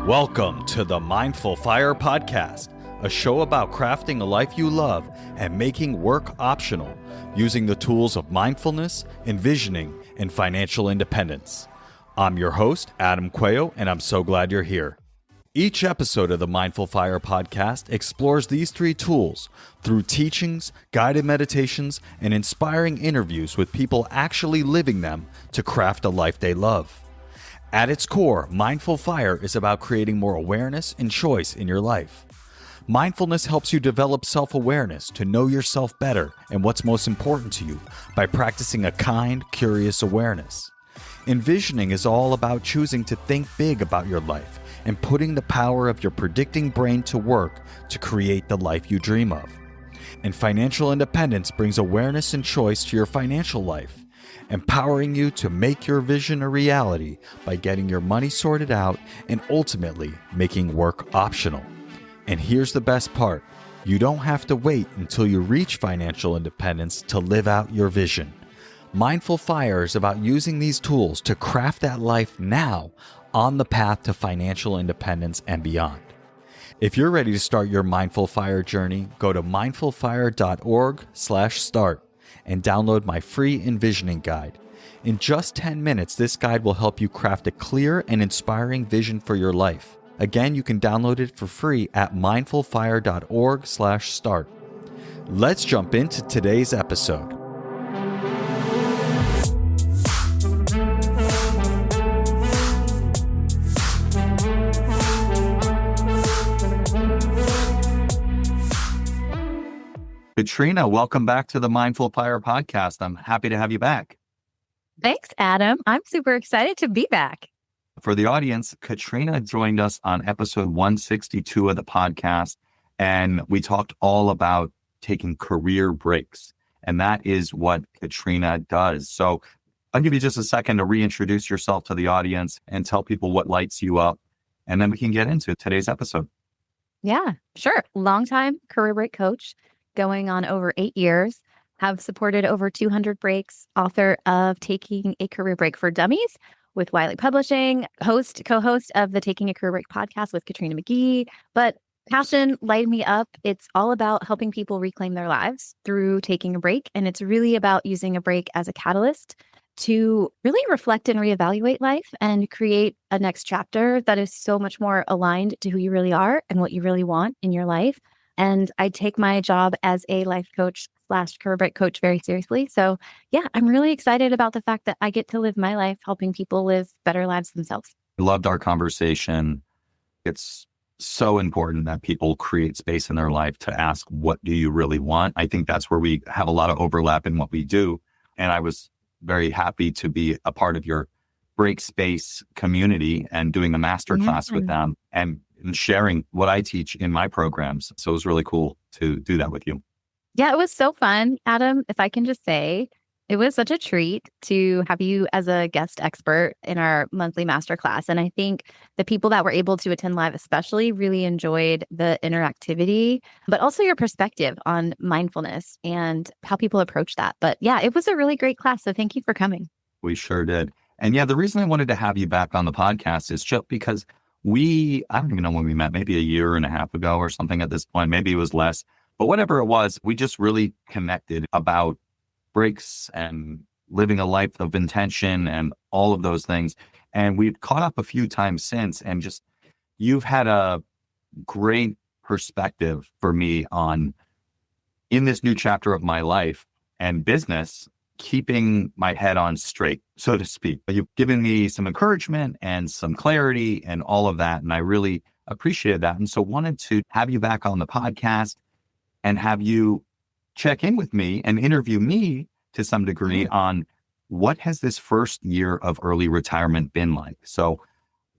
Welcome to the Mindful Fire Podcast, a show about crafting a life you love and making work optional, using the tools of mindfulness, envisioning, and financial independence. I'm your host, Adam Coelho, and I'm so glad you're here. Each episode of the Mindful Fire Podcast explores these three tools through teachings, guided meditations, and inspiring interviews with people actually living them to craft a life they love. At its core, Mindful Fire is about creating more awareness and choice in your life. Mindfulness helps you develop self-awareness to know yourself better and what's most important to you by practicing a kind, curious awareness. Envisioning is all about choosing to think big about your life and putting the power of your predicting brain to work to create the life you dream of. And financial independence brings awareness and choice to your financial life, empowering you to make your vision a reality by getting your money sorted out and ultimately making work optional. And here's the best part. You don't have to wait until you reach financial independence to live out your vision. Mindful Fire is about using these tools to craft that life now on the path to financial independence and beyond. If you're ready to start your Mindful Fire journey, go to mindfulfire.org/start and download my free envisioning guide. In just 10 minutes, this guide will help you craft a clear and inspiring vision for your life. Again, you can download it for free at mindfulfire.org/start. Let's jump into today's episode. Katrina, welcome back to the Mindful Fire Podcast. I'm happy to have you back. Thanks, Adam. I'm super excited to be back. For the audience, Katrina joined us on episode 162 of the podcast, and we talked all about taking career breaks, and that is what Katrina does. So I'll give you just a second to reintroduce yourself to the audience and tell people what lights you up, and then we can get into today's episode. Yeah, sure. Longtime career break coach, going on over 8 years, have supported over 200 breaks, author of Taking a Career Break for Dummies with Wiley Publishing, co-host of the Taking a Career Break podcast with Katrina McGhee. But passion lighted me up. It's all about helping people reclaim their lives through taking a break. And it's really about using a break as a catalyst to really reflect and reevaluate life and create a next chapter that is so much more aligned to who you really are and what you really want in your life. And I take my job as a life coach / career break coach very seriously. So yeah, I'm really excited about the fact that I get to live my life helping people live better lives themselves. I loved our conversation. It's so important that people create space in their life to ask, what do you really want? I think that's where we have a lot of overlap in what we do. And I was very happy to be a part of your break space community and doing a masterclass with them and sharing what I teach in my programs. So it was really cool to do that with you. Yeah, it was so fun, Adam. If I can just say, it was such a treat to have you as a guest expert in our monthly masterclass. And I think the people that were able to attend live especially really enjoyed the interactivity, but also your perspective on mindfulness and how people approach that. But yeah, it was a really great class. So thank you for coming. We sure did. And yeah, the reason I wanted to have you back on the podcast is just because I don't even know when we met, maybe a year and a half ago or something at this point, maybe it was less, but whatever it was, we just really connected about breaks and living a life of intention and all of those things. And we've caught up a few times since, and just, you've had a great perspective for me on, in this new chapter of my life and business, keeping my head on straight, so to speak. You've given me some encouragement and some clarity and all of that. And I really appreciated that. And so wanted to have you back on the podcast and have you check in with me and interview me to some degree on what has this first year of early retirement been like. So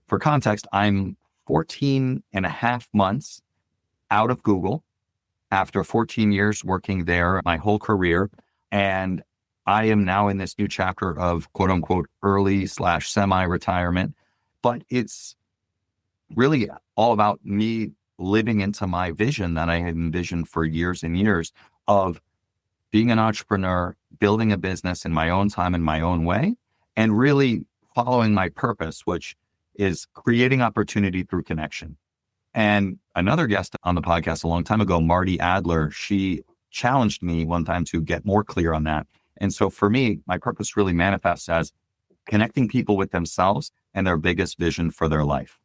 for context, I'm 14 and a half months out of Google after 14 years working there my whole career. And I am now in this new chapter of quote unquote early / semi-retirement, but it's really all about me living into my vision that I had envisioned for years and years of being an entrepreneur, building a business in my own time, in my own way, and really following my purpose, which is creating opportunity through connection. And another guest on the podcast a long time ago, Marty Adler, she challenged me one time to get more clear on that. And so for me, my purpose really manifests as connecting people with themselves and their biggest vision for their life.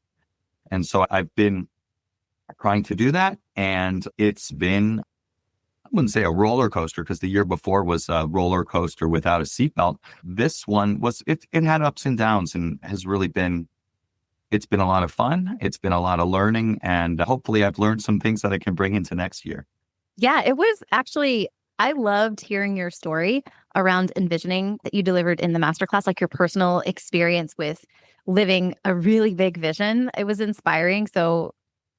And so I've been trying to do that. And it's been, I wouldn't say a roller coaster, because the year before was a roller coaster without a seatbelt. This one was, it had ups and downs, and has really been, it's been a lot of fun. It's been a lot of learning. And hopefully I've learned some things that I can bring into next year. Yeah, it was actually, I loved hearing your story around envisioning that you delivered in the masterclass, like your personal experience with living a really big vision. It was inspiring. So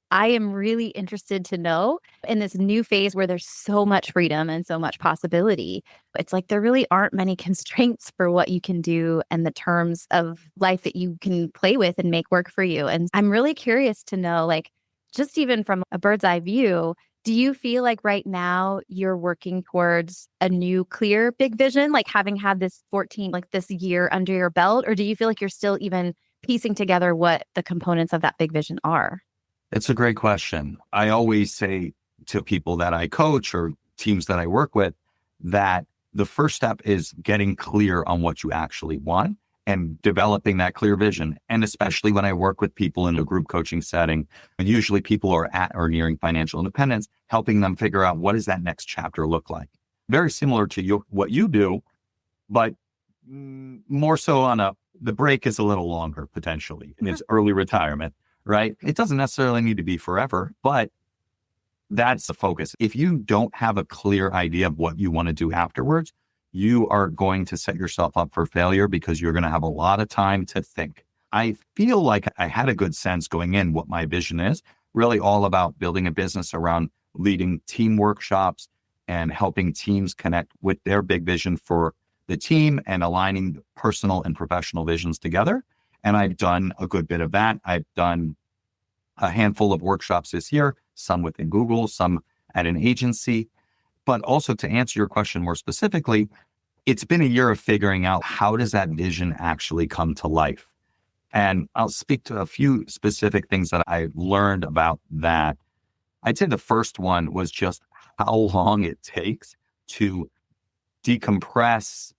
I am really interested to know, in this new phase where there's so much freedom and so much possibility, it's like there really aren't many constraints for what you can do and the terms of life that you can play with and make work for you. And I'm really curious to know, like, just even from a bird's eye view, do you feel like right now you're working towards a new clear big vision, like having had this this year under your belt? Or do you feel like you're still even piecing together what the components of that big vision are? It's a great question. I always say to people that I coach or teams that I work with that the first step is getting clear on what you actually want and developing that clear vision. And especially when I work with people in a group coaching setting, and usually people are at or nearing financial independence, helping them figure out what does that next chapter look like. Very similar to what you do, but more so on the break is a little longer potentially, and it's early retirement. Right? It doesn't necessarily need to be forever, but that's the focus. If you don't have a clear idea of what you want to do afterwards, you are going to set yourself up for failure, because you're going to have a lot of time to think. I feel like I had a good sense going in what my vision is, really all about building a business around leading team workshops and helping teams connect with their big vision for the team and aligning personal and professional visions together. And I've done a good bit of that. I've done a handful of workshops this year, some within Google, some at an agency. But also, to answer your question more specifically, it's been a year of figuring out, how does that vision actually come to life? And I'll speak to a few specific things that I learned about that. I'd say the first one was just how long it takes to decompress,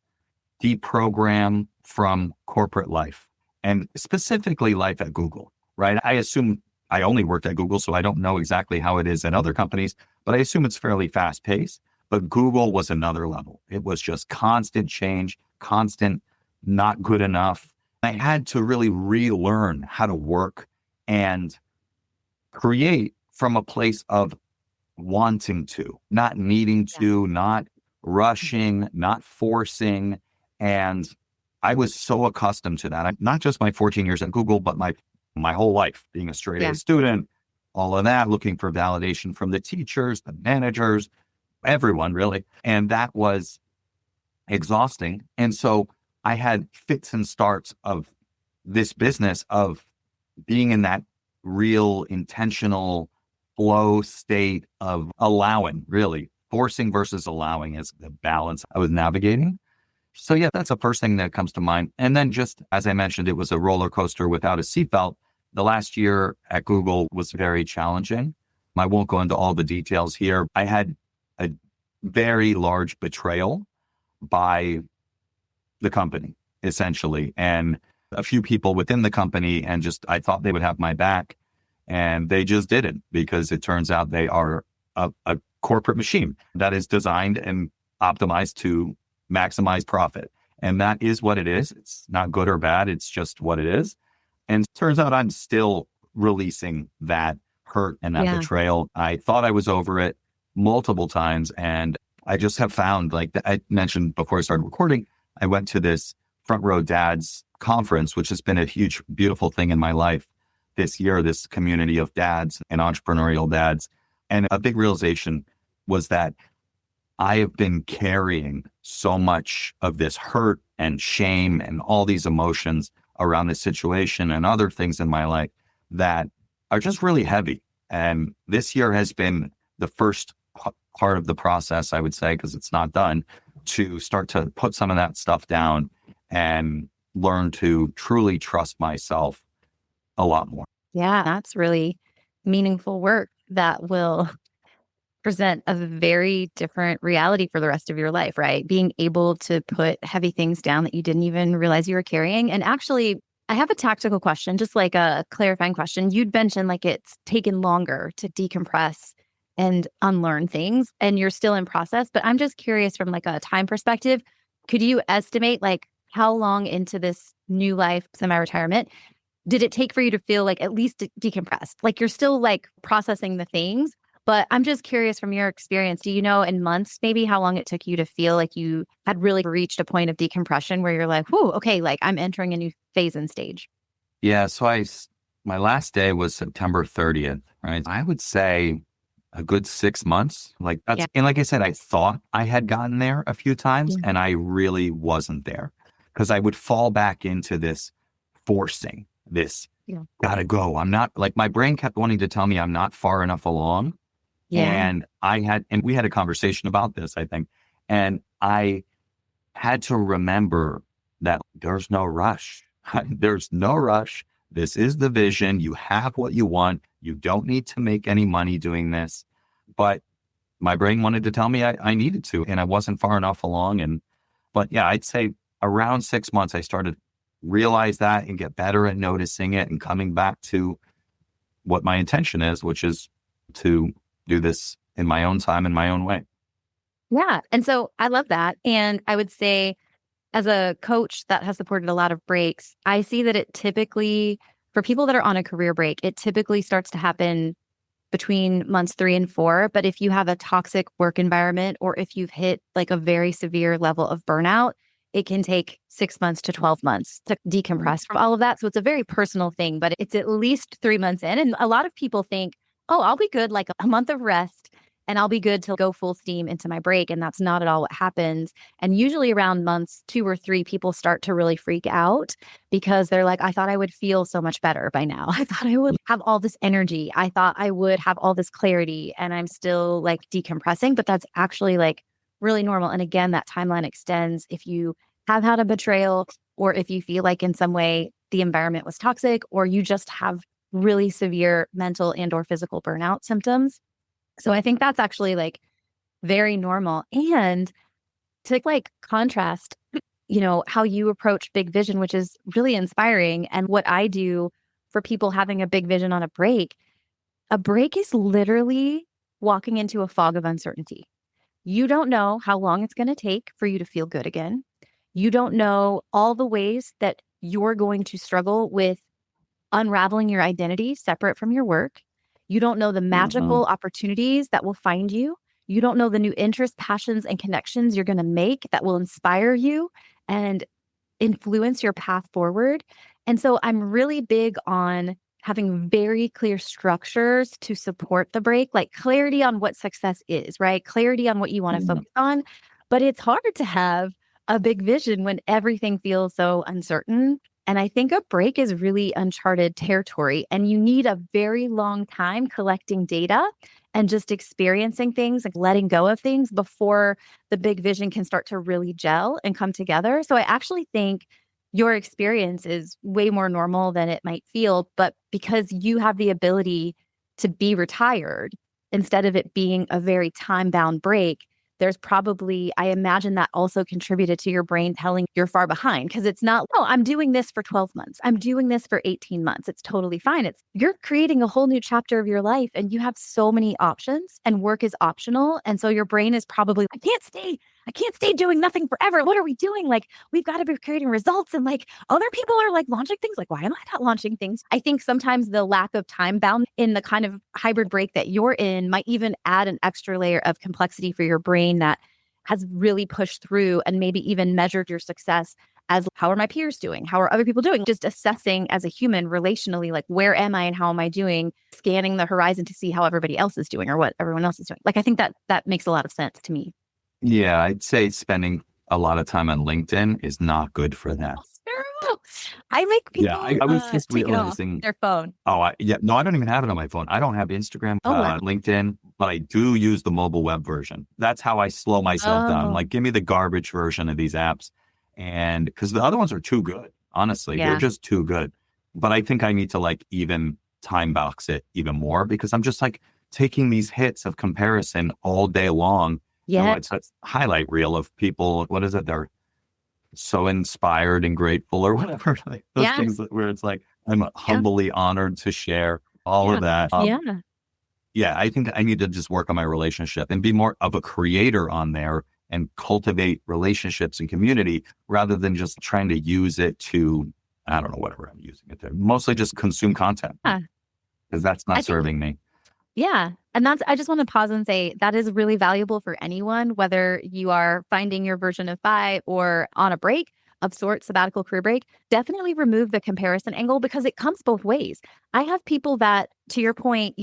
deprogram from corporate life, and specifically life at Google, right? I assume I only worked at Google, so I don't know exactly how it is at other companies, but I assume it's fairly fast paced. But Google was another level. It was just constant change, constant not good enough. I had to really relearn how to work and create from a place of wanting to, not needing to, not rushing, not forcing. And I was so accustomed to that. Not just my 14 years at Google, but my whole life, being a straight A student, all of that, looking for validation from the teachers, the managers, everyone really. And that was exhausting. And so I had fits and starts of this business of being in that real intentional flow state of allowing, really forcing versus allowing is the balance I was navigating. So yeah, that's the first thing that comes to mind. And then, just as I mentioned, it was a roller coaster without a seatbelt. The last year at Google was very challenging. I won't go into all the details here. I had a very large betrayal by the company, essentially, and a few people within the company. And just, I thought they would have my back, and they just didn't, because it turns out they are a corporate machine that is designed and optimized to maximize profit. And that is what it is. It's not good or bad. It's just what it is. And it turns out I'm still releasing that hurt and that betrayal. I thought I was over it multiple times. And I just have found, like I mentioned before I started recording, I went to this Front Row Dads conference, which has been a huge, beautiful thing in my life this year, this community of dads and entrepreneurial dads. And a big realization was that I have been carrying so much of this hurt and shame and all these emotions around this situation and other things in my life that are just really heavy. And this year has been the first part of the process, I would say, because it's not done, to start to put some of that stuff down and learn to truly trust myself a lot more. Yeah, that's really meaningful work that will present a very different reality for the rest of your life, right? Being able to put heavy things down that you didn't even realize you were carrying. And actually, I have a tactical question, just like a clarifying question. You'd mentioned like it's taken longer to decompress and unlearn things, and you're still in process. But I'm just curious from like a time perspective, could you estimate like how long into this new life, semi-retirement, did it take for you to feel like at least decompressed? Like you're still like processing the things, but I'm just curious from your experience, do you know in months maybe how long it took you to feel like you had really reached a point of decompression where you're like, whoo, okay, like I'm entering a new phase and stage? Yeah. So my last day was September 30th, right? I would say a good 6 months. Like Yeah. and like I said, I thought I had gotten there a few times Yeah. and I really wasn't there because I would fall back into this forcing, this Yeah. gotta go. I'm not, like, my brain kept wanting to tell me I'm not far enough along. Yeah. And we had a conversation about this, I think. And I had to remember that there's no rush. There's no rush. This is the vision. You have what you want. You don't need to make any money doing this. But my brain wanted to tell me I needed to, and I wasn't far enough along. But yeah, I'd say around 6 months, I started to realize that and get better at noticing it and coming back to what my intention is, which is to do this in my own time, in my own way. Yeah. And so I love that. And I would say, as a coach that has supported a lot of breaks, I see that it typically, for people that are on a career break, it typically starts to happen between months 3 and 4. But if you have a toxic work environment or if you've hit like a very severe level of burnout, it can take 6 months to 12 months to decompress from all of that. So it's a very personal thing, but it's at least 3 months in. And a lot of people think, oh, I'll be good like a month of rest and I'll be good to go full steam into my break. And that's not at all what happens. And usually around months 2 or 3, people start to really freak out because they're like, I thought I would feel so much better by now. I thought I would have all this energy. I thought I would have all this clarity, and I'm still like decompressing, but that's actually like really normal. And again, that timeline extends if you have had a betrayal or if you feel like in some way the environment was toxic or you just have really severe mental and or physical burnout symptoms. So I think that's actually like very normal. And to like contrast, how you approach big vision, which is really inspiring, and what I do for people having a big vision on a break is literally walking into a fog of uncertainty. You don't know how long it's going to take for you to feel good again. You don't know all the ways that you're going to struggle with unraveling your identity separate from your work. You don't know the magical opportunities that will find you. You don't know the new interests, passions, and connections you're going to make that will inspire you and influence your path forward. And so I'm really big on having very clear structures to support the break, like clarity on what success is, right? Clarity on what you want to focus on. But it's hard to have a big vision when everything feels so uncertain. And I think a break is really uncharted territory, and you need a very long time collecting data and just experiencing things, like letting go of things before the big vision can start to really gel and come together. So I actually think your experience is way more normal than it might feel, but because you have the ability to be retired instead of it being a very time-bound break, there's probably, I imagine that also contributed to your brain telling you're far behind, because it's not, oh, I'm doing this for 12 months. I'm doing this for 18 months. It's totally fine. You're creating a whole new chapter of your life and you have so many options, and work is optional. And so your brain is probably, I can't stay doing nothing forever. What are we doing? Like, we've got to be creating results. And like other people are like launching things. Like, why am I not launching things? I think sometimes the lack of time bound in the kind of hybrid break that you're in might even add an extra layer of complexity for your brain that has really pushed through and maybe even measured your success as, how are my peers doing? How are other people doing? Just assessing as a human relationally, like, where am I and how am I doing? Scanning the horizon to see how everybody else is doing or what everyone else is doing. Like, I think that makes a lot of sense to me. Yeah, I'd say spending a lot of time on LinkedIn is not good for that. I make people I was just take realizing it off their phone. No, I don't even have it on my phone. I don't have Instagram, Wow. LinkedIn, but I do use the mobile web version. That's how I slow myself down. Like, give me the garbage version of these apps. And because the other ones are too good, honestly, they're just too good. But I think I need to like even time box it even more because I'm just like taking these hits of comparison all day long. Yeah. It's a highlight reel of people. What is it? They're so inspired and grateful or whatever. Like those Yeah. things where it's like, I'm humbly honored to share all of that. Yeah. Yeah, I think I need to just work on my relationship and be more of a creator on there and cultivate relationships and community rather than just trying to use it to, I don't know, whatever I'm using it to. Mostly just consume content because that's not serving me. Yeah. And I just want to pause and say that is really valuable for anyone, whether you are finding your version of Phi or on a break of sorts, sabbatical career break. Definitely remove the comparison angle because it comes both ways. I have people that, to your point,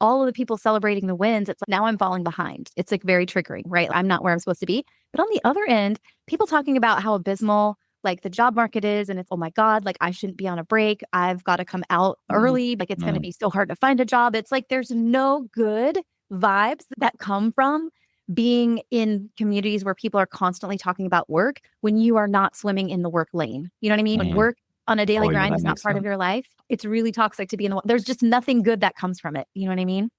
all of the people celebrating the wins, it's like, now I'm falling behind. It's like very triggering, right? I'm not where I'm supposed to be. But on the other end, people talking about how abysmal like the job market is, and it's, oh my God, like I shouldn't be on a break. I've got to come out early. Like it's going to be so hard to find a job. It's like there's no good vibes that come from being in communities where people are constantly talking about work when you are not swimming in the work lane. You know what I mean? When work on a daily grind is not part of your life, it's really toxic to be in there's just nothing good that comes from it. You know what I mean?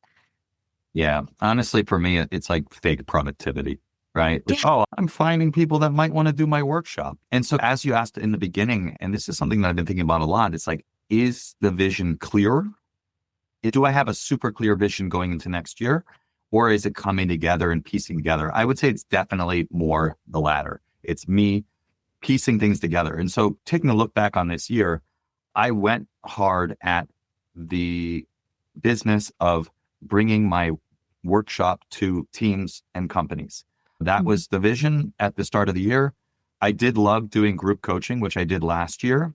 Yeah. Honestly, for me, it's like fake productivity. Right? Yeah. Oh, I'm finding people that might want to do my workshop. And so as you asked in the beginning, and this is something that I've been thinking about a lot, it's like, is the vision clear? Do I have a super clear vision going into next year? Or is it coming together and piecing together? I would say it's definitely more the latter. It's me piecing things together. And so taking a look back on this year, I went hard at the business of bringing my workshop to teams and companies. That was the vision at the start of the year. I did love doing group coaching, which I did last year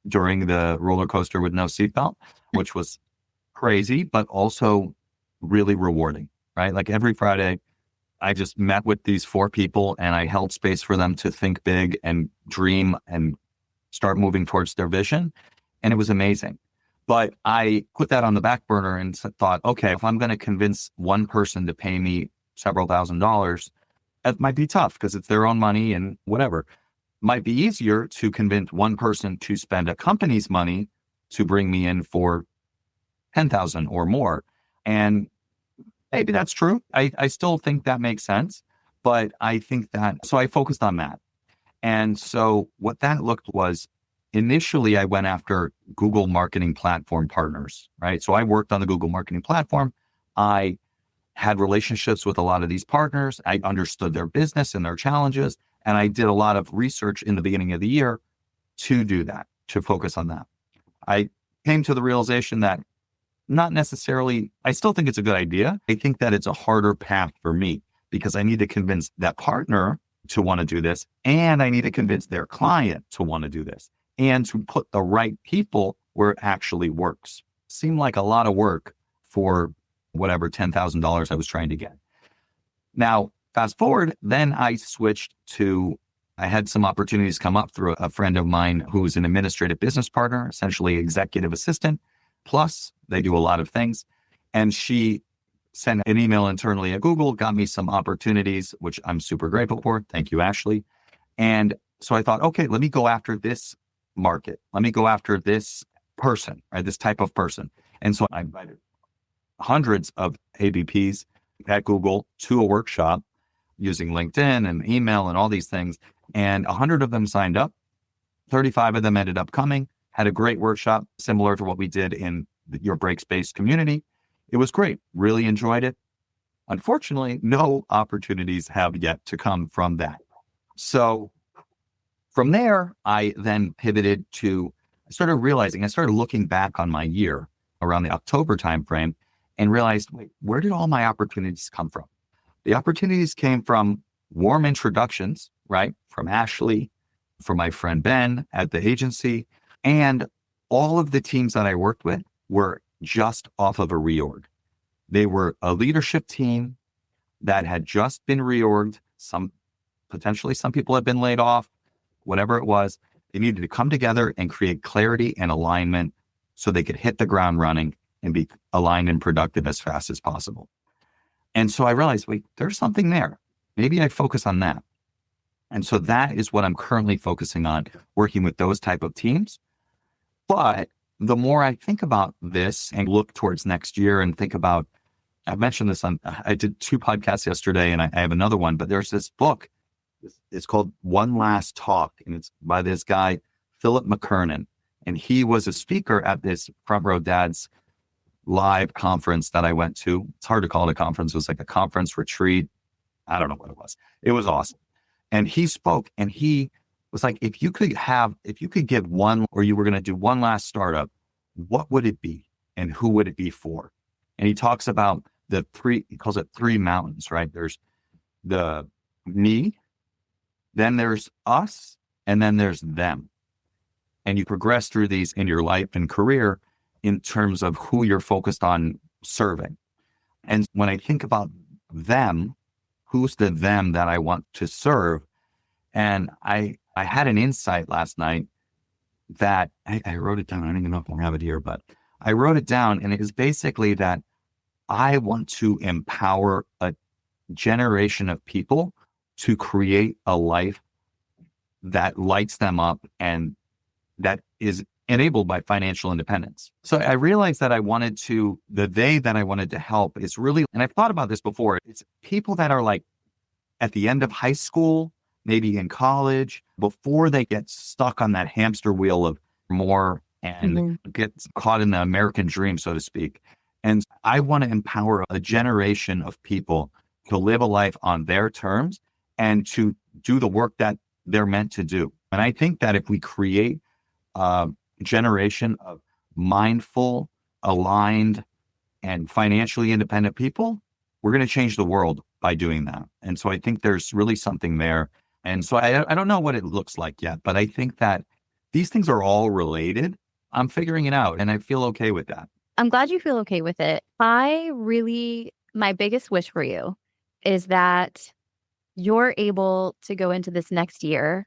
during the roller coaster with no seatbelt, which was crazy, but also really rewarding, right? Like every Friday, I just met with these 4 people and I held space for them to think big and dream and start moving towards their vision. And it was amazing. But I put that on the back burner and thought, okay, if I'm going to convince one person to pay me several $1,000s, that might be tough because it's their own money and whatever. Might be easier to convince one person to spend a company's money to bring me in for 10,000 or more. And maybe that's true. I still think that makes sense, but I think that, so I focused on that. And so what that looked was initially I went after Google marketing platform partners, right? So I worked on the Google marketing platform. I had relationships with a lot of these partners. I understood their business and their challenges. And I did a lot of research in the beginning of the year to do that, to focus on that. I came to the realization that not necessarily, I still think it's a good idea. I think that it's a harder path for me because I need to convince that partner to want to do this. And I need to convince their client to want to do this and to put the right people where it actually works. Seemed like a lot of work for whatever $10,000 I was trying to get. Now, fast forward, then I switched to, I had some opportunities come up through a friend of mine who is an administrative business partner, essentially executive assistant. Plus, they do a lot of things. And she sent an email internally at Google, got me some opportunities, which I'm super grateful for. Thank you, Ashley. And so I thought, okay, let me go after this market. Let me go after this person, right? This type of person. And so I invited hundreds of AVPs at Google to a workshop using LinkedIn and email and all these things. And 100 of them signed up. 35 of them ended up coming, had a great workshop similar to what we did in your break-based community. It was great. Really enjoyed it. Unfortunately, no opportunities have yet to come from that. So from there, I then pivoted to, I started looking back on my year around the October timeframe and realized, wait, where did all my opportunities come from? The opportunities came from warm introductions, right? From Ashley, from my friend Ben at the agency. And all of the teams that I worked with were just off of a reorg. They were a leadership team that had just been reorged. Potentially some people had been laid off, whatever it was. They needed to come together and create clarity and alignment so they could hit the ground running and be aligned and productive as fast as possible. And so I realized, wait, there's something there. Maybe I focus on that. And so that is what I'm currently focusing on, working with those type of teams. But the more I think about this and look towards next year and think about, I mentioned this I did 2 podcasts yesterday and I have another one, but there's this book. It's called One Last Talk, and it's by this guy, Philip McKernan. And he was a speaker at this Front Row Dads live conference that I went to. It's hard to call it a conference. It was like a conference retreat. I don't know what it was. It was awesome. And he spoke and he was like, if you could give one, or you were going to do one last startup, what would it be? And who would it be for? And he talks about he calls it 3 mountains, right? There's the me, then there's us, and then there's them. And you progress through these in your life and career in terms of who you're focused on serving. And when I think about them, who's the them that I want to serve? And I had an insight last night that I wrote it down. I don't even know if I have it here, but I wrote it down, and it is basically that I want to empower a generation of people to create a life that lights them up and that is enabled by financial independence. So I realized that they that I wanted to help is really, and I've thought about this before, it's people that are like at the end of high school, maybe in college, before they get stuck on that hamster wheel of more and get caught in the American dream, so to speak. And I want to empower a generation of people to live a life on their terms and to do the work that they're meant to do. And I think that if we create a generation of mindful, aligned, and financially independent people, we're going to change the world by doing that. And so I think there's really something there. And so I don't know what it looks like yet, but I think that these things are all related. I'm figuring it out, and I feel okay with that. I'm glad you feel okay with it. My biggest wish for you is that you're able to go into this next year,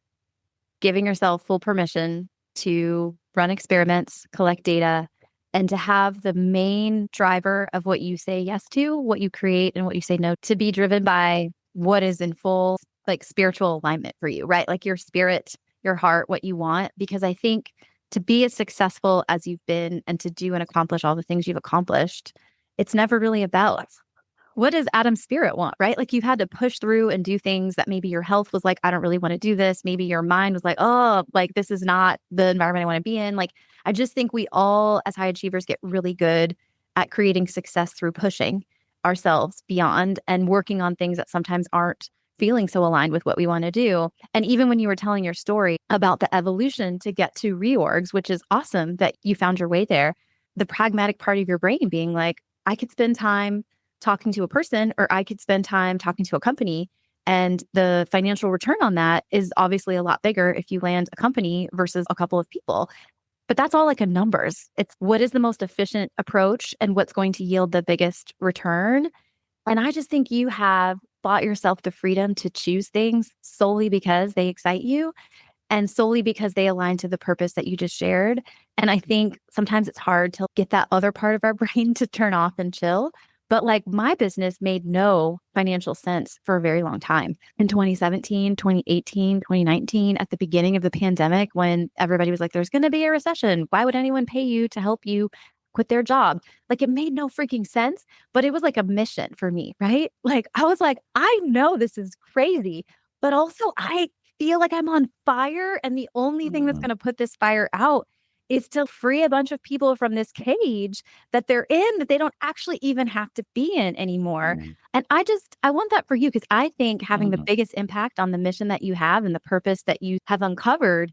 giving yourself full permission to run experiments, collect data, and to have the main driver of what you say yes to, what you create and what you say no, to be driven by what is in full like spiritual alignment for you, right? Like your spirit, your heart, what you want. Because I think to be as successful as you've been and to do and accomplish all the things you've accomplished, it's never really about what does Adam's spirit want, right? Like you've had to push through and do things that maybe your health was like, I don't really want to do this. Maybe your mind was like, oh, like this is not the environment I want to be in. Like, I just think we all as high achievers get really good at creating success through pushing ourselves beyond and working on things that sometimes aren't feeling so aligned with what we want to do. And even when you were telling your story about the evolution to get to reorgs, which is awesome that you found your way there, the pragmatic part of your brain being like, I could spend time talking to a person or I could spend time talking to a company. And the financial return on that is obviously a lot bigger if you land a company versus a couple of people. But that's all like a numbers. It's what is the most efficient approach and what's going to yield the biggest return. And I just think you have bought yourself the freedom to choose things solely because they excite you and solely because they align to the purpose that you just shared. And I think sometimes it's hard to get that other part of our brain to turn off and chill. But like my business made no financial sense for a very long time. In 2017, 2018, 2019, at the beginning of the pandemic, when everybody was like, there's going to be a recession. Why would anyone pay you to help you quit their job? Like it made no freaking sense, but it was like a mission for me, right? Like I was like, I know this is crazy, but also I feel like I'm on fire. And the only thing that's going to put this fire out is to free a bunch of people from this cage that they're in that they don't actually even have to be in anymore. And I want that for you because I think having the biggest impact on the mission that you have and the purpose that you have uncovered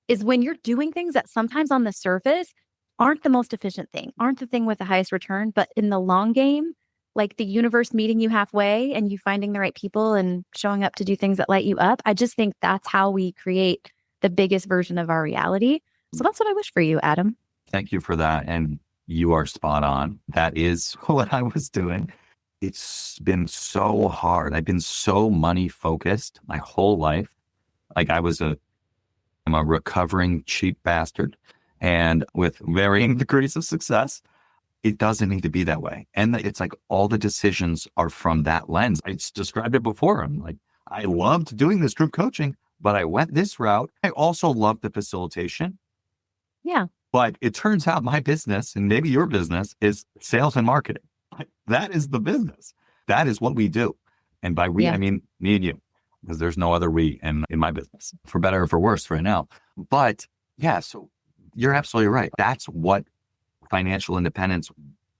is when you're doing things that sometimes on the surface aren't the most efficient thing, aren't the thing with the highest return, but in the long game, like the universe meeting you halfway and you finding the right people and showing up to do things that light you up. I just think that's how we create the biggest version of our reality. So that's what I wish for you, Adam. Thank you for that. And you are spot on. That is what I was doing. It's been so hard. I've been so money focused my whole life. Like I'm a recovering cheap bastard and with varying degrees of success. It doesn't need to be that way. And it's like all the decisions are from that lens. I described it before. I'm like, I loved doing this group coaching, but I went this route. I also loved the facilitation. Yeah. But it turns out my business, and maybe your business, is sales and marketing. That is the business. That is what we do. And by we, I mean me and you, because there's no other we in my business, for better or for worse right now. But yeah, so you're absolutely right. That's what financial independence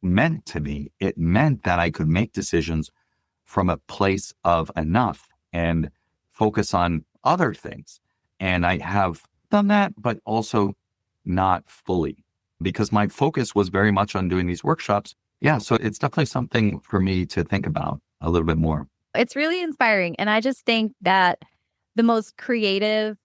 meant to me. It meant that I could make decisions from a place of enough and focus on other things. And I have done that, but also not fully, because my focus was very much on doing these workshops. Yeah. So it's definitely something for me to think about a little bit more. It's really inspiring. And I just think that the most creative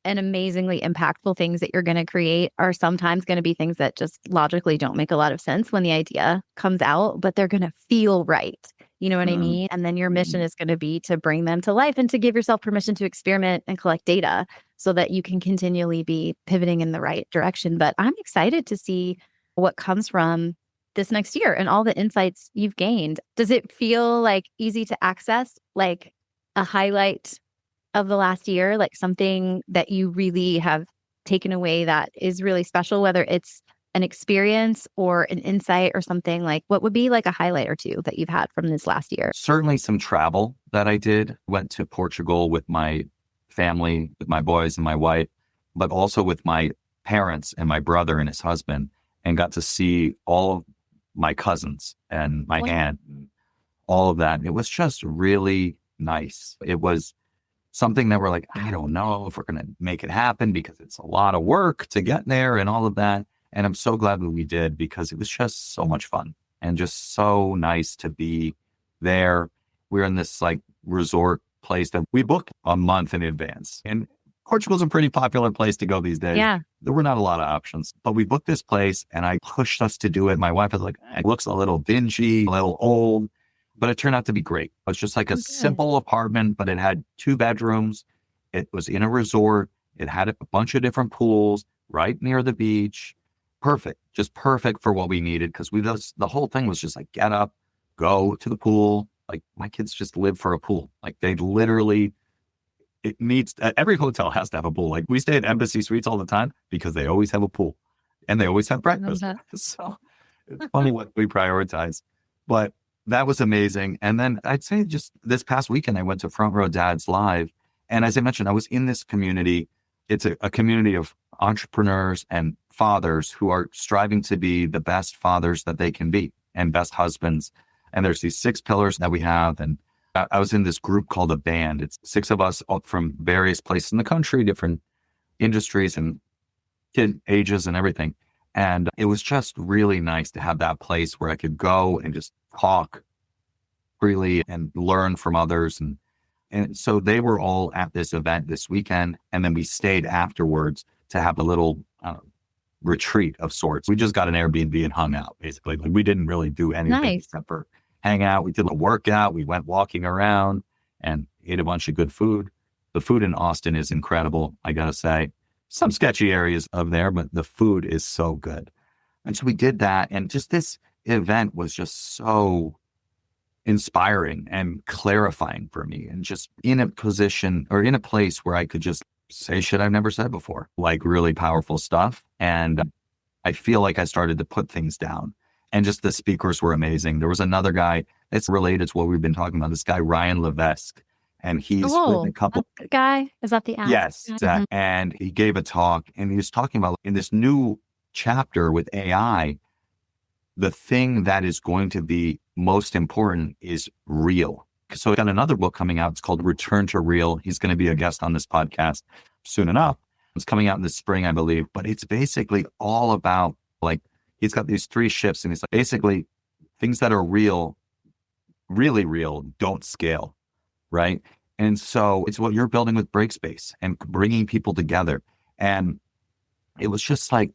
and amazingly impactful things that you're going to create are sometimes going to be things that just logically don't make a lot of sense when the idea comes out, but they're going to feel right. You know what I mean? And then your mission is going to be to bring them to life and to give yourself permission to experiment and collect data so that you can continually be pivoting in the right direction. But I'm excited to see what comes from this next year and all the insights you've gained. Does it feel like easy to access, like a highlight of the last year, like something that you really have taken away that is really special, whether it's an experience or an insight or something? Like, what would be like a highlight or two that you've had from this last year? Certainly some travel that I did. Went to Portugal with my family, with my boys and my wife, but also with my parents and my brother and his husband, and got to see all of my cousins and my aunt, and all of that. It was just really nice. It was something that we're like, I don't know if we're going to make it happen because it's a lot of work to get there and all of that. And I'm so glad that we did, because it was just so much fun and just so nice to be there. We're in this like resort place that we booked a month in advance. And Portugal's a pretty popular place to go these days. Yeah. There were not a lot of options, but we booked this place and I pushed us to do it. My wife was like, it looks a little dingy, a little old, but it turned out to be great. It was just like a simple apartment, but it had 2 bedrooms. It was in a resort. It had a bunch of different pools right near the beach. Perfect. Just perfect for what we needed. Cause the whole thing was just like, get up, go to the pool. Like my kids just live for a pool. Like they literally, every hotel has to have a pool. Like we stay at Embassy Suites all the time because they always have a pool and they always have breakfast. So it's funny what we prioritize, but that was amazing. And then I'd say just this past weekend, I went to Front Row Dads Live. And as I mentioned, I was in this community. It's a community of entrepreneurs and fathers who are striving to be the best fathers that they can be and best husbands. And there's these 6 pillars that we have. And I was in this group called a band. It's 6 of us from various places in the country, different industries and kid ages and everything. And it was just really nice to have that place where I could go and just talk freely and learn from others. And so they were all at this event this weekend. And then we stayed afterwards to have a little retreat of sorts. We just got an Airbnb and hung out, basically. Like we didn't really do anything except for hang out. We did a workout. We went walking around and ate a bunch of good food. The food in Austin is incredible, I got to say. Some sketchy areas of there, but the food is so good. And so we did that. And just this event was just so inspiring and clarifying for me, and just in a position or in a place where I could just say shit I've never said before, like really powerful stuff. And I feel like I started to put things down, and just the speakers were amazing. There was another guy that's related to what we've been talking about, this guy, Ryan Levesque, and he's with a couple. Guy, is that the app? Yes. Exactly. And he gave a talk and he was talking about in this new chapter with AI, the thing that is going to be most important is real. So I've got another book coming out. It's called Return to Real. He's going to be a guest on this podcast soon enough. It's coming out in the spring, I believe. But it's basically all about, like, he's got these 3 shifts, and it's like basically things that are real, really real, don't scale, right? And so it's what you're building with Breakspace and bringing people together. And it was just like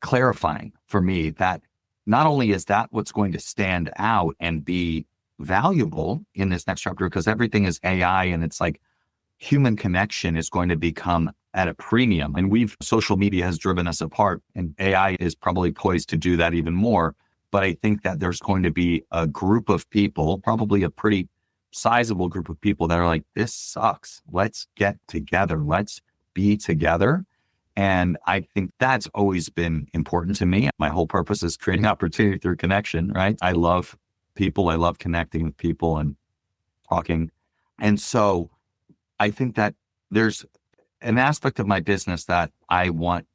clarifying for me that not only is that what's going to stand out and be valuable in this next chapter, because everything is AI and it's like human connection is going to become at a premium. And social media has driven us apart, and AI is probably poised to do that even more. But I think that there's going to be a group of people, probably a pretty sizable group of people that are like, this sucks. Let's get together. Let's be together And I think that's always been important to me. My whole purpose is creating opportunity through connection, right? I love people. I love connecting with people and talking. And so I think that there's an aspect of my business that I want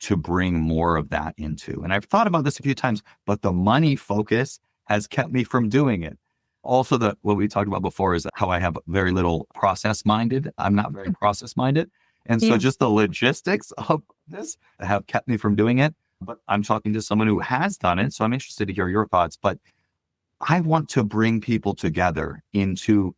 to bring more of that into. And I've thought about this a few times, but the money focus has kept me from doing it. Also, what we talked about before is how I have very little process minded. I'm not very process minded. And so just the logistics of this have kept me from doing it. But I'm talking to someone who has done it. So I'm interested to hear your thoughts. But I want to bring people together into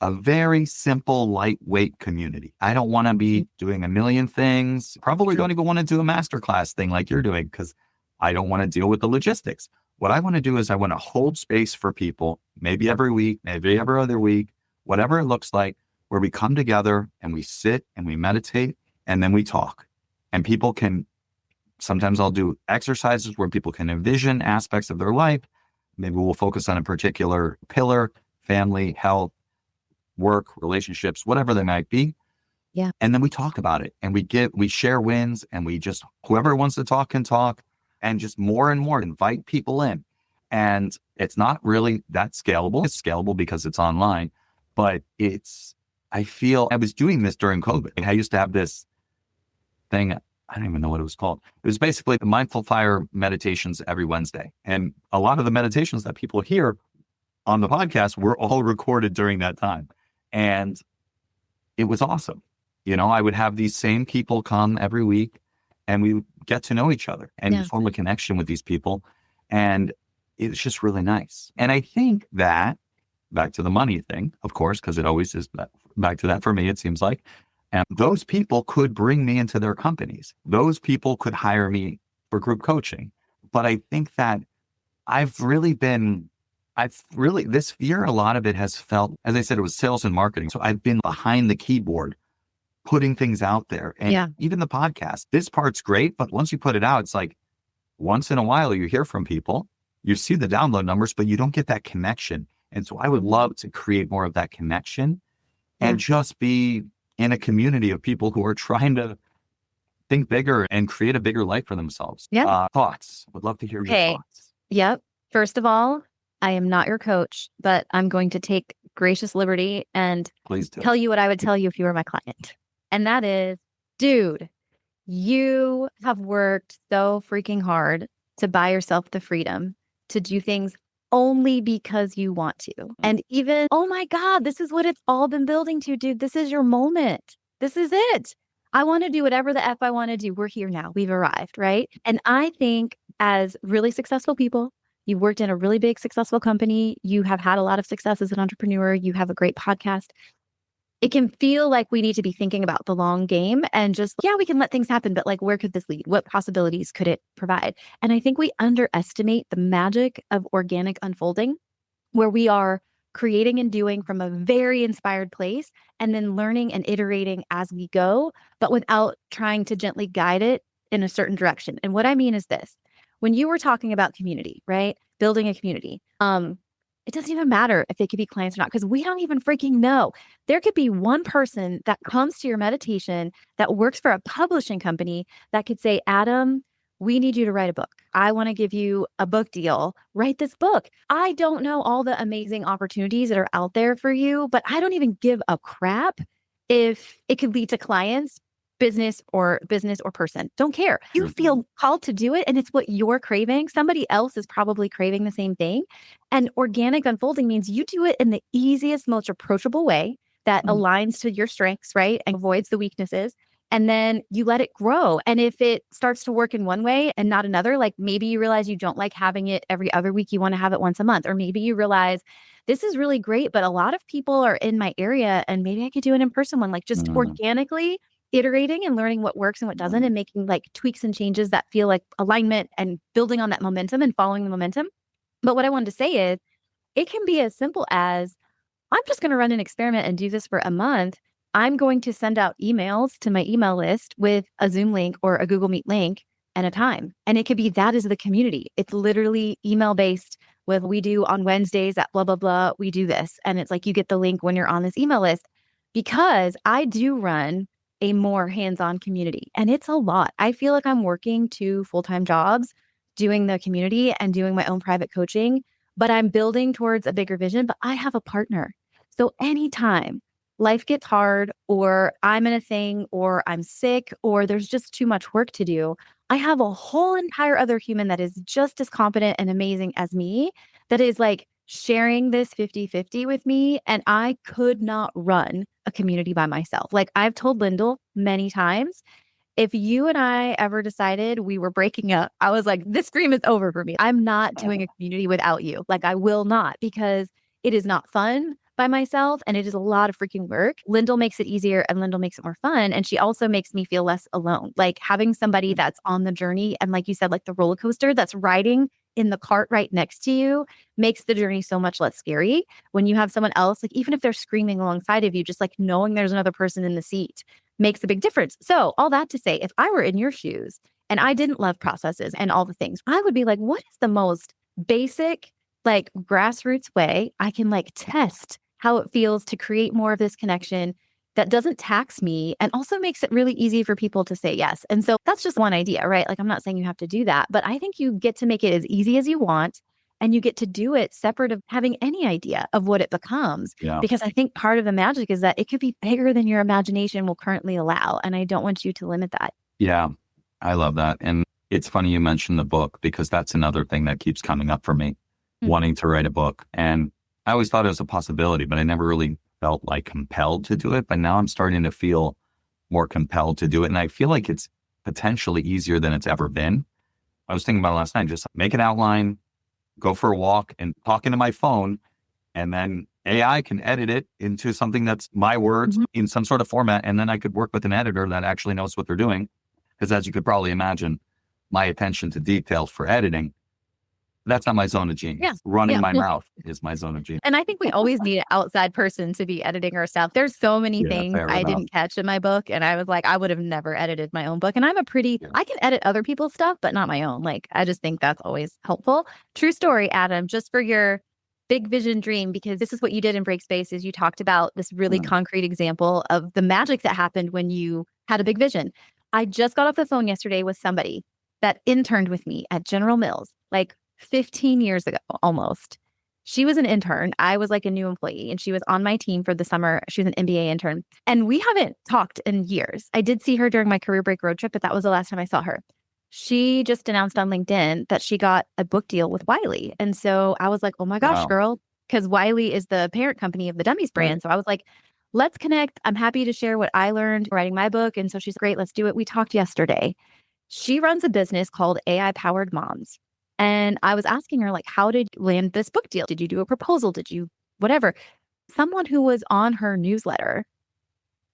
a very simple, lightweight community. I don't want to be doing a million things. Probably don't even want to do a masterclass thing like you're doing because I don't want to deal with the logistics. What I want to do is I want to hold space for people, maybe every week, maybe every other week, whatever it looks like, where we come together and we sit and we meditate and then we talk. And people can, sometimes I'll do exercises where people can envision aspects of their life. Maybe we'll focus on a particular pillar, family, health, work, relationships, whatever they might be. Yeah. And then we talk about it and we share wins and we just, whoever wants to talk can talk and just more and more invite people in. And it's not really that scalable. It's scalable because it's online, but I feel I was doing this during COVID. I used to have this thing. I don't even know what it was called. It was basically the Mindful Fire meditations every Wednesday. And a lot of the meditations that people hear on the podcast were all recorded during that time. And it was awesome. I would have these same people come every week and we would get to know each other and form a connection with these people. And it's just really nice. And I think that, back to the money thing, of course, because it always is back to that for me, it seems like, and those people could bring me into their companies. Those people could hire me for group coaching. But I think that this year, a lot of it has felt, as I said, it was sales and marketing. So I've been behind the keyboard, putting things out there. And even the podcast, this part's great, but once you put it out, it's like once in a while you hear from people, you see the download numbers, but you don't get that connection. And so I would love to create more of that connection and just be in a community of people who are trying to think bigger and create a bigger life for themselves. Thoughts. Would love to hear your thoughts. Yep. First of all, I am not your coach, but I'm going to take gracious liberty and tell you what I would tell you if you were my client. And that is, dude, you have worked so freaking hard to buy yourself the freedom to do things only because you want to. And even, oh my God, this is what it's all been building to, dude. This is your moment. This is it. I want to do whatever the F I want to do. We're here now. We've arrived, right? And I think as really successful people, you worked in a really big, successful company. You have had a lot of success as an entrepreneur. You have a great podcast. It can feel like we need to be thinking about the long game and just, we can let things happen, but like, where could this lead? What possibilities could it provide? And I think we underestimate the magic of organic unfolding, where we are creating and doing from a very inspired place and then learning and iterating as we go, but without trying to gently guide it in a certain direction. And what I mean is this. When you were talking about community, right? Building a community, it doesn't even matter if they could be clients or not, because we don't even freaking know. There could be one person that comes to your meditation that works for a publishing company that could say, Adam, we need you to write a book. I want to give you a book deal. Write this book. I don't know all the amazing opportunities that are out there for you, but I don't even give a crap if it could lead to clients, business or person. Don't care. You feel called to do it and it's what you're craving. Somebody else is probably craving the same thing. And organic unfolding means you do it in the easiest, most approachable way that aligns to your strengths, right? And avoids the weaknesses. And then you let it grow. And if it starts to work in one way and not another, like maybe you realize you don't like having it every other week, you want to have it once a month. Or maybe you realize this is really great, but a lot of people are in my area and maybe I could do an in-person one, like just organically iterating and learning what works and what doesn't and making like tweaks and changes that feel like alignment and building on that momentum and following the momentum. But what I wanted to say is it can be as simple as I'm just going to run an experiment and do this for a month. I'm going to send out emails to my email list with a Zoom link or a Google Meet link and a time. And it could be that is the community. It's literally email based with we do on Wednesdays at blah, blah, blah. We do this. And it's like you get the link when you're on this email list because I do run a more hands-on community. And it's a lot. I feel like I'm working 2 full-time jobs, doing the community and doing my own private coaching, but I'm building towards a bigger vision, but I have a partner. So anytime life gets hard or I'm in a thing or I'm sick or there's just too much work to do, I have a whole entire other human that is just as competent and amazing as me that is like sharing this 50-50 with me. And I could not run a community by myself. Like I've told Lyndall many times, if you and I ever decided we were breaking up, I was like, this dream is over for me. I'm not doing a community without you. Like I will not, because it is not fun by myself and it is a lot of freaking work. Lyndall makes it easier and Lyndall makes it more fun. And she also makes me feel less alone. Like having somebody that's on the journey and like you said, like the roller coaster that's riding in the cart right next to you makes the journey so much less scary. When you have someone else, like even if they're screaming alongside of you, just like knowing there's another person in the seat makes a big difference. So all that to say, if I were in your shoes and I didn't love processes and all the things, I would be like, what is the most basic, like grassroots way I can like test how it feels to create more of this connection that doesn't tax me and also makes it really easy for people to say yes. And so that's just one idea, right? Like I'm not saying you have to do that, but I think you get to make it as easy as you want and you get to do it separate of having any idea of what it becomes. Yeah. Because I think part of the magic is that it could be bigger than your imagination will currently allow. And I don't want you to limit that. Yeah, I love that. And it's funny you mentioned the book because that's another thing that keeps coming up for me, wanting to write a book. And I always thought it was a possibility, but I never really felt like compelled to do it. But now I'm starting to feel more compelled to do it. And I feel like it's potentially easier than it's ever been. I was thinking about it last night, just make an outline, go for a walk and talk into my phone. And then AI can edit it into something that's my words in some sort of format. And then I could work with an editor that actually knows what they're doing. Because as you could probably imagine, my attention to details for editing, that's not my zone of genius. Yeah. Running my mouth is my zone of genius. And I think we always need an outside person to be editing our stuff. There's so many things I didn't catch in my book. And I was like, I would have never edited my own book. And I'm I can edit other people's stuff, but not my own. Like, I just think that's always helpful. True story, Adam, just for your big vision dream, because this is what you did in Break Space is you talked about this really concrete example of the magic that happened when you had a big vision. I just got off the phone yesterday with somebody that interned with me at General Mills, like 15 years ago, almost. She was an intern. I was like a new employee and she was on my team for the summer. She was an MBA intern and we haven't talked in years. I did see her during my career break road trip, but that was the last time I saw her. She just announced on LinkedIn that she got a book deal with Wiley. And so I was like, oh my gosh, girl, because Wiley is the parent company of the Dummies brand. So I was like, let's connect. I'm happy to share what I learned writing my book. And so she's great. Let's do it. We talked yesterday. She runs a business called AI Powered Moms. And I was asking her, like, how did you land this book deal? Did you do a proposal? Did you whatever? Someone who was on her newsletter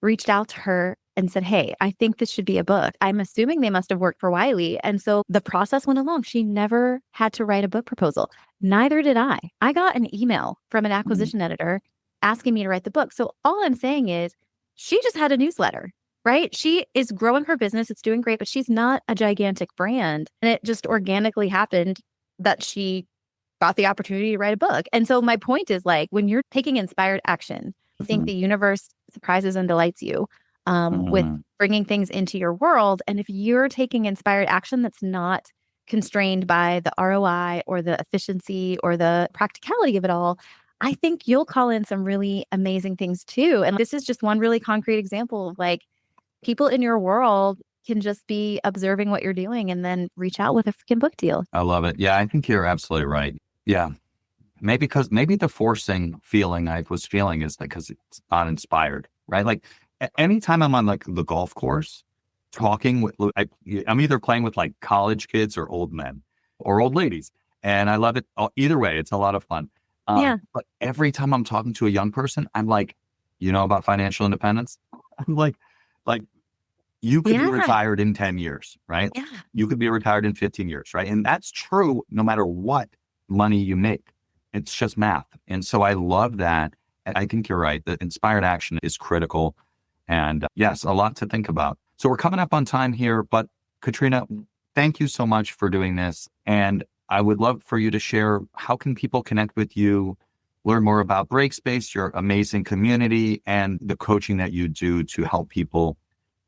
reached out to her and said, hey, I think this should be a book. I'm assuming they must have worked for Wiley. And so the process went along. She never had to write a book proposal. Neither did I. I got an email from an acquisition editor asking me to write the book. So all I'm saying is she just had a newsletter. Right? She is growing her business. It's doing great, but she's not a gigantic brand. And it just organically happened that she got the opportunity to write a book. And so my point is like, when you're taking inspired action, I think the universe surprises and delights you with bringing things into your world. And if you're taking inspired action that's not constrained by the ROI or the efficiency or the practicality of it all, I think you'll call in some really amazing things too. And this is just one really concrete example of like, people in your world can just be observing what you're doing and then reach out with a freaking book deal. I love it. Yeah, I think you're absolutely right. Yeah. Maybe the forcing feeling I was feeling is because it's not inspired, right? Like anytime I'm on like the golf course talking with, I'm either playing with like college kids or old men or old ladies. And I love it. Either way, it's a lot of fun. But every time I'm talking to a young person, I'm like, you know about financial independence? I'm like, you could be retired in 10 years, right? Yeah. You could be retired in 15 years, right? And that's true no matter what money you make. It's just math. And so I love that. I think you're right. The inspired action is critical. And yes, a lot to think about. So we're coming up on time here, but Katrina, thank you so much for doing this. And I would love for you to share, how can people connect with you, learn more about Break Space, your amazing community, and the coaching that you do to help people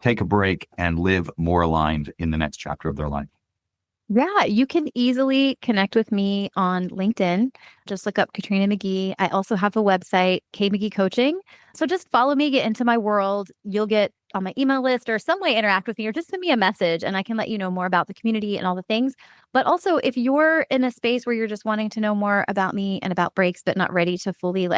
take a break and live more aligned in the next chapter of their life? Yeah, you can easily connect with me on LinkedIn. Just look up Katrina McGhee. I also have a website, K McGhee Coaching. So just follow me, get into my world. You'll get on my email list or some way interact with me, or just send me a message and I can let you know more about the community and all the things. But also, if you're in a space where you're just wanting to know more about me and about breaks, but not ready to fully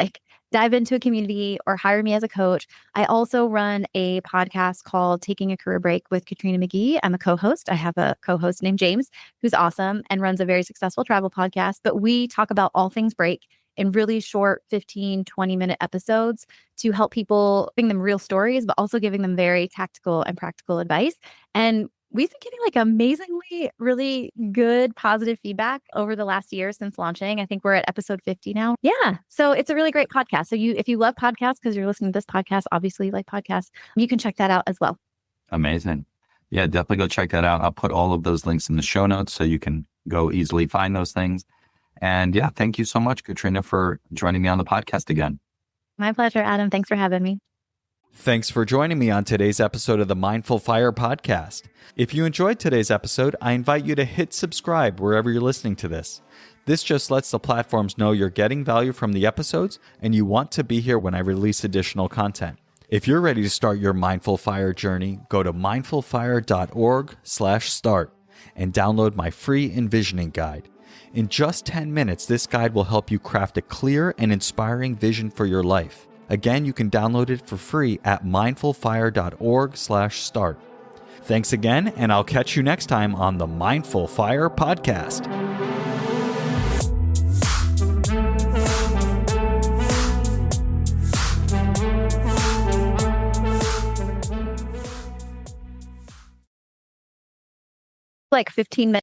dive into a community or hire me as a coach, I also run a podcast called Taking a Career Break with Katrina McGhee. I'm a co-host. I have a co-host named James, who's awesome and runs a very successful travel podcast. But we talk about all things break in really short 15, 20-minute episodes to help people, bring them real stories, but also giving them very tactical and practical advice. And we've been getting amazingly really good positive feedback over the last year since launching. I think we're at episode 50 now. Yeah. So it's a really great podcast. So if you love podcasts, because you're listening to this podcast, obviously you like podcasts, you can check that out as well. Amazing. Yeah, definitely go check that out. I'll put all of those links in the show notes so you can go easily find those things. And yeah, thank you so much, Katrina, for joining me on the podcast again. My pleasure, Adam. Thanks for having me. Thanks for joining me on today's episode of the Mindful Fire podcast. If you enjoyed today's episode, I invite you to hit subscribe wherever you're listening to this. This just lets the platforms know you're getting value from the episodes and you want to be here when I release additional content. If you're ready to start your Mindful Fire journey, go to mindfulfire.org/start and download my free envisioning guide. In just 10 minutes, this guide will help you craft a clear and inspiring vision for your life. Again, you can download it for free at mindfulfire.org/start. Thanks again, and I'll catch you next time on the Mindful Fire podcast. Like 15 minutes.